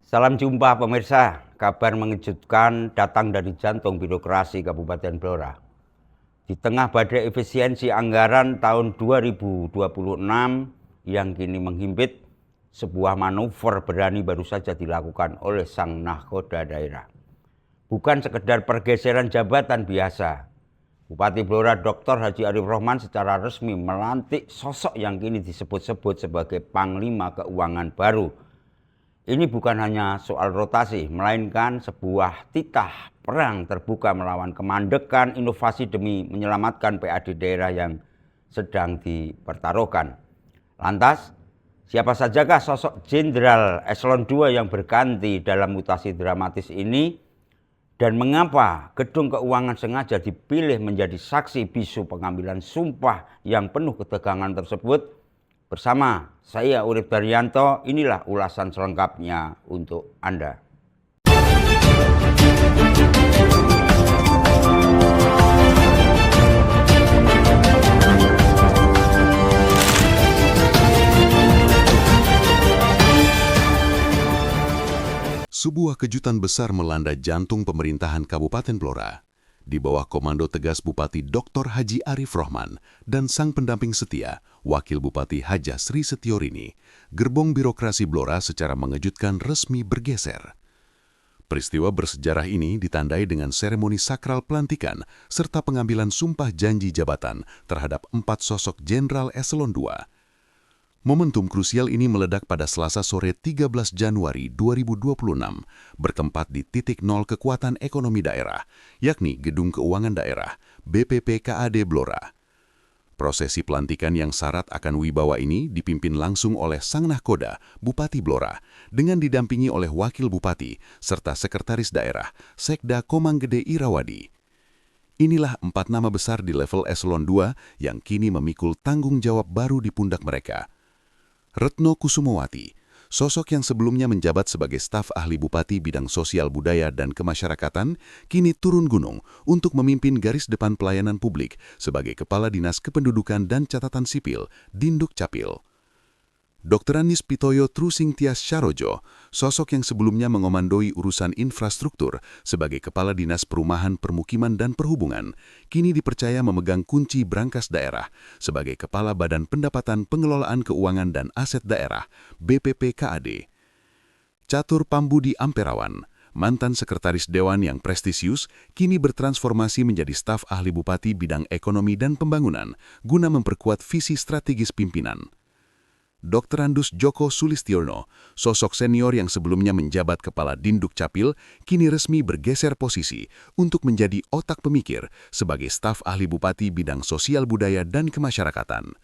Salam jumpa pemirsa, kabar mengejutkan datang dari jantung birokrasi Kabupaten Blora. Di tengah badai efisiensi anggaran tahun 2026 yang kini menghimpit, sebuah manuver berani baru saja dilakukan oleh sang nahkoda daerah. Bukan sekedar pergeseran jabatan biasa, Bupati Blora Dr. Haji Arif Rohman secara resmi melantik sosok yang kini disebut-sebut sebagai Panglima Keuangan baru. Ini bukan hanya soal rotasi, melainkan sebuah titah perang terbuka melawan kemandekan inovasi demi menyelamatkan PAD daerah yang sedang dipertaruhkan. Lantas, siapa sajakah sosok Jenderal Eselon II yang berganti dalam mutasi dramatis ini? Dan mengapa Gedung Keuangan sengaja dipilih menjadi saksi bisu pengambilan sumpah yang penuh ketegangan tersebut? Bersama saya Urip Daryanto, inilah ulasan selengkapnya untuk Anda. Sebuah kejutan besar melanda jantung pemerintahan Kabupaten Blora. Di bawah komando tegas Bupati Dr. Haji Arif Rohman dan sang pendamping setia, Wakil Bupati Haja Sri Setiorini, gerbong birokrasi Blora secara mengejutkan resmi bergeser. Peristiwa bersejarah ini ditandai dengan seremoni sakral pelantikan serta pengambilan sumpah janji jabatan terhadap 4 sosok Jenderal Eselon II. Momentum krusial ini meledak pada Selasa sore 13 Januari 2026, bertempat di titik nol kekuatan ekonomi daerah, yakni Gedung Keuangan Daerah, BPPKAD Blora. Prosesi pelantikan yang syarat akan wibawa ini dipimpin langsung oleh Sang Nahkoda, Bupati Blora, dengan didampingi oleh Wakil Bupati, serta Sekretaris Daerah, Sekda Komanggede Irawadi. Inilah 4 nama besar di level Eselon II yang kini memikul tanggung jawab baru di pundak mereka. Retno Kusumawati, sosok yang sebelumnya menjabat sebagai staf ahli Bupati bidang sosial budaya dan kemasyarakatan, kini turun gunung untuk memimpin garis depan pelayanan publik sebagai Kepala Dinas Kependudukan dan Catatan Sipil, Dinduk Capil. Dr. Anis Pitoyo Trusing Tias Syarojo, sosok yang sebelumnya mengomandoi urusan infrastruktur sebagai Kepala Dinas Perumahan Permukiman dan Perhubungan, kini dipercaya memegang kunci brankas daerah sebagai Kepala Badan Pendapatan Pengelolaan Keuangan dan Aset Daerah, BPPKAD. Catur Pambudi Amperawan, mantan Sekretaris Dewan yang prestisius, kini bertransformasi menjadi staf ahli Bupati bidang ekonomi dan pembangunan, guna memperkuat visi strategis pimpinan. Dr. Andus Joko Sulistiono, sosok senior yang sebelumnya menjabat Kepala Dinduk Capil, kini resmi bergeser posisi untuk menjadi otak pemikir sebagai staf ahli Bupati bidang sosial budaya dan kemasyarakatan.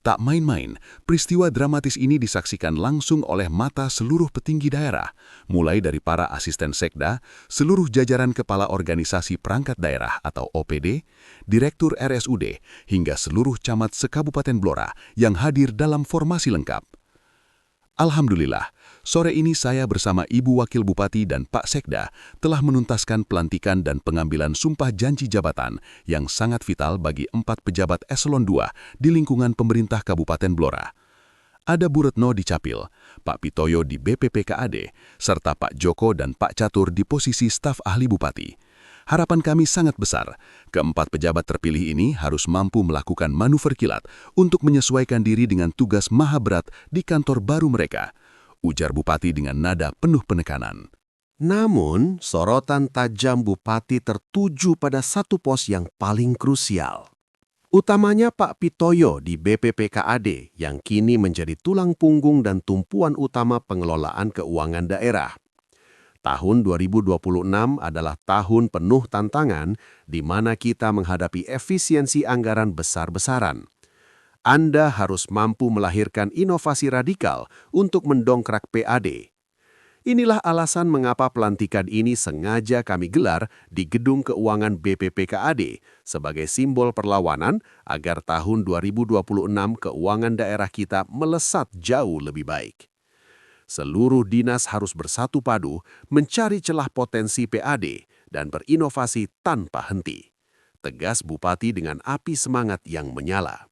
Tak main-main, peristiwa dramatis ini disaksikan langsung oleh mata seluruh petinggi daerah, mulai dari para asisten sekda, seluruh jajaran kepala organisasi perangkat daerah atau OPD, direktur RSUD, hingga seluruh camat se-Kabupaten Blora yang hadir dalam formasi lengkap. Alhamdulillah, sore ini saya bersama Ibu Wakil Bupati dan Pak Sekda telah menuntaskan pelantikan dan pengambilan sumpah janji jabatan yang sangat vital bagi 4 pejabat Eselon II di lingkungan pemerintah Kabupaten Blora. Ada Bu Retno di Capil, Pak Pitoyo di BPPKAD, serta Pak Joko dan Pak Catur di posisi staf ahli Bupati. Harapan kami sangat besar, keempat pejabat terpilih ini harus mampu melakukan manuver kilat untuk menyesuaikan diri dengan tugas maha berat di kantor baru mereka, ujar Bupati dengan nada penuh penekanan. Namun, sorotan tajam Bupati tertuju pada satu pos yang paling krusial. Utamanya Pak Pitoyo di BPPKAD yang kini menjadi tulang punggung dan tumpuan utama pengelolaan keuangan daerah. Tahun 2026 adalah tahun penuh tantangan di mana kita menghadapi efisiensi anggaran besar-besaran. Anda harus mampu melahirkan inovasi radikal untuk mendongkrak PAD. Inilah alasan mengapa pelantikan ini sengaja kami gelar di Gedung Keuangan BPPKAD sebagai simbol perlawanan agar tahun 2026 keuangan daerah kita melesat jauh lebih baik. Seluruh dinas harus bersatu padu mencari celah potensi PAD dan berinovasi tanpa henti. Tegas Bupati dengan api semangat yang menyala.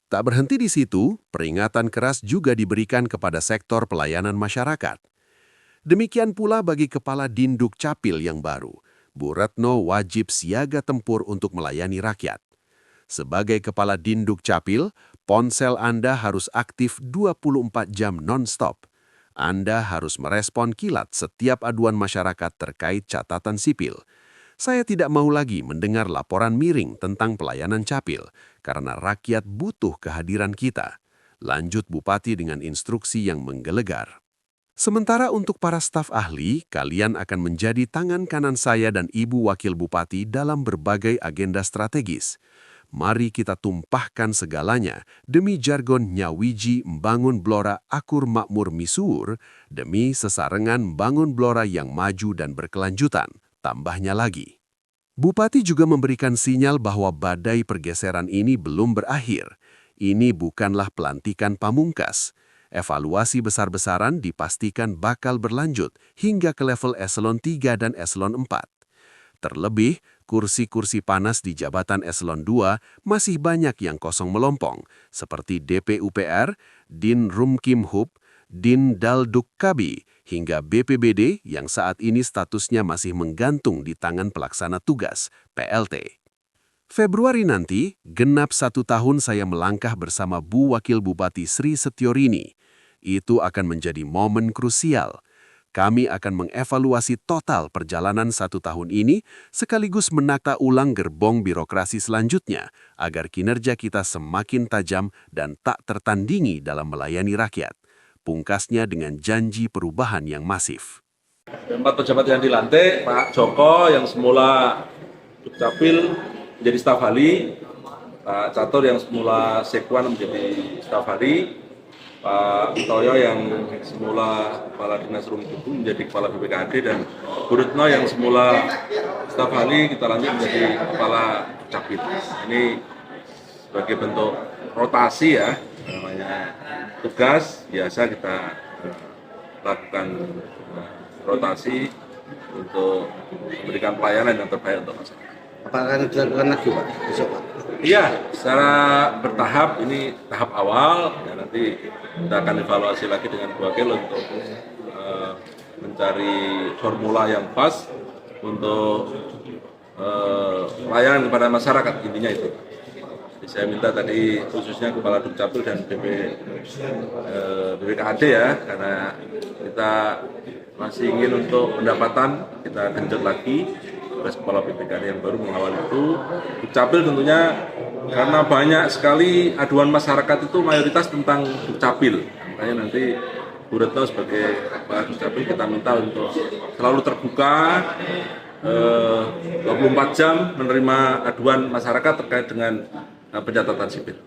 Tak berhenti di situ, peringatan keras juga diberikan kepada sektor pelayanan masyarakat. Demikian pula bagi Kepala Dinduk Capil yang baru, Bu Retno wajib siaga tempur untuk melayani rakyat. Sebagai Kepala Dinduk Capil, ponsel Anda harus aktif 24 jam non-stop. Anda harus merespon kilat setiap aduan masyarakat terkait catatan sipil. Saya tidak mau lagi mendengar laporan miring tentang pelayanan capil, karena rakyat butuh kehadiran kita. Lanjut Bupati dengan instruksi yang menggelegar. Sementara untuk para staf ahli, kalian akan menjadi tangan kanan saya dan Ibu Wakil Bupati dalam berbagai agenda strategis. Mari kita tumpahkan segalanya demi jargon nyawiji membangun Blora akur makmur misuwur, demi sesarengan membangun Blora yang maju dan berkelanjutan. Tambahnya lagi, Bupati juga memberikan sinyal bahwa badai pergeseran ini belum berakhir. Ini bukanlah pelantikan pamungkas. Evaluasi besar-besaran dipastikan bakal berlanjut hingga ke level eselon 3 dan eselon 4. Terlebih, kursi-kursi panas di jabatan eselon 2 masih banyak yang kosong melompong, seperti DPUPR, Din Rumkimhub, Din Daldukkabi, hingga BPBD yang saat ini statusnya masih menggantung di tangan pelaksana tugas, PLT. Februari nanti, genap 1 tahun saya melangkah bersama Bu Wakil Bupati Sri Setiorini. Itu akan menjadi momen krusial. Kami akan mengevaluasi total perjalanan 1 tahun ini, sekaligus menata ulang gerbong birokrasi selanjutnya, agar kinerja kita semakin tajam dan tak tertandingi dalam melayani rakyat. Pungkasnya dengan janji perubahan yang masif. 4 pejabat yang dilantik, Pak Joko yang semula Dukcapil menjadi staf ahli, Pak Catur yang semula Sekwan menjadi staf ahli, Pak Pitoyo yang semula Kepala Dinas Rumkimhub menjadi Kepala BPKAD, dan Bu Retno yang semula staf ahli kita lanjut menjadi Kepala Dukcapil. Ini sebagai bentuk rotasi ya, namanya tugas biasa kita lakukan rotasi untuk memberikan pelayanan yang terbaik untuk masyarakat. Apakah akan dilakukan lagi Pak besok Pak? Iya, secara bertahap, ini tahap awal, dan nanti kita akan evaluasi lagi dengan Bu Wakil untuk mencari formula yang pas untuk pelayanan kepada masyarakat, intinya itu. Jadi saya minta tadi khususnya Kepala Dukcapil dan BPKAD ya, karena kita masih ingin untuk pendapatan, kita genjot lagi tugas Kepala BPKAD yang baru mengawal itu. Dukcapil tentunya karena banyak sekali aduan masyarakat itu mayoritas tentang Dukcapil, makanya nanti Bu Retno sebagai Kepala Dukcapil kita minta untuk selalu terbuka 24 jam menerima aduan masyarakat terkait dengan pencatatan sipil.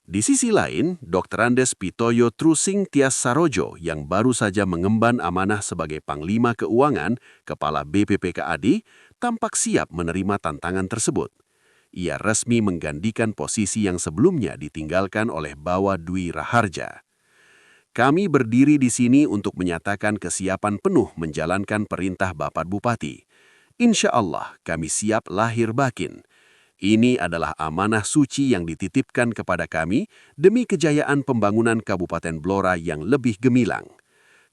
Di sisi lain, Dr. Andes Pitoyo Trusing Tias Sarojo yang baru saja mengemban amanah sebagai Panglima Keuangan, Kepala BPPKAD, tampak siap menerima tantangan tersebut. Ia resmi menggantikan posisi yang sebelumnya ditinggalkan oleh Bawa Dwi Raharja. Kami berdiri di sini untuk menyatakan kesiapan penuh menjalankan perintah Bapak Bupati. Insya Allah kami siap lahir bakin. Ini adalah amanah suci yang dititipkan kepada kami demi kejayaan pembangunan Kabupaten Blora yang lebih gemilang.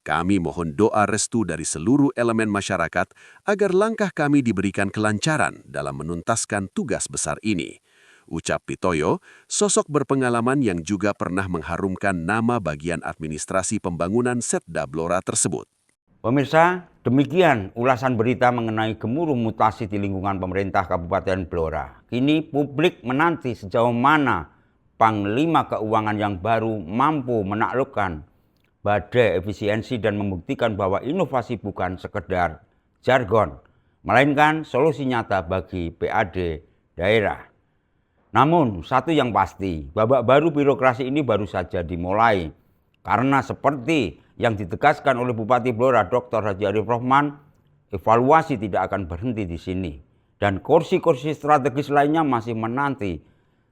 Kami mohon doa restu dari seluruh elemen masyarakat agar langkah kami diberikan kelancaran dalam menuntaskan tugas besar ini. Ucap Pitoyo, sosok berpengalaman yang juga pernah mengharumkan nama bagian administrasi pembangunan Setda Blora tersebut. Pemirsa, demikian ulasan berita mengenai gemuruh mutasi di lingkungan pemerintah Kabupaten Blora. Kini publik menanti sejauh mana Panglima Keuangan yang baru mampu menaklukkan badai efisiensi dan membuktikan bahwa inovasi bukan sekedar jargon, melainkan solusi nyata bagi PAD daerah. Namun, satu yang pasti, babak baru birokrasi ini baru saja dimulai. Karena seperti yang ditegaskan oleh Bupati Blora Dr. Haji Arif Rohman, evaluasi tidak akan berhenti di sini. Dan kursi-kursi strategis lainnya masih menanti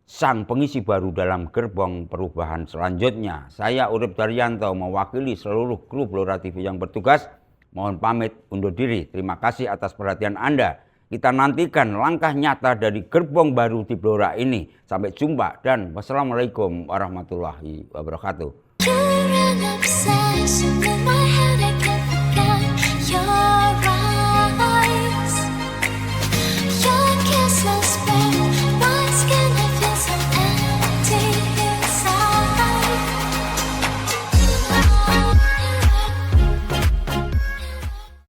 sang pengisi baru dalam gerbong perubahan selanjutnya. Saya Urip Daryanto mewakili seluruh kru Blora TV yang bertugas. Mohon pamit undur diri. Terima kasih atas perhatian Anda. Kita nantikan langkah nyata dari gerbong baru di Blora ini. Sampai jumpa dan wassalamualaikum warahmatullahi wabarakatuh.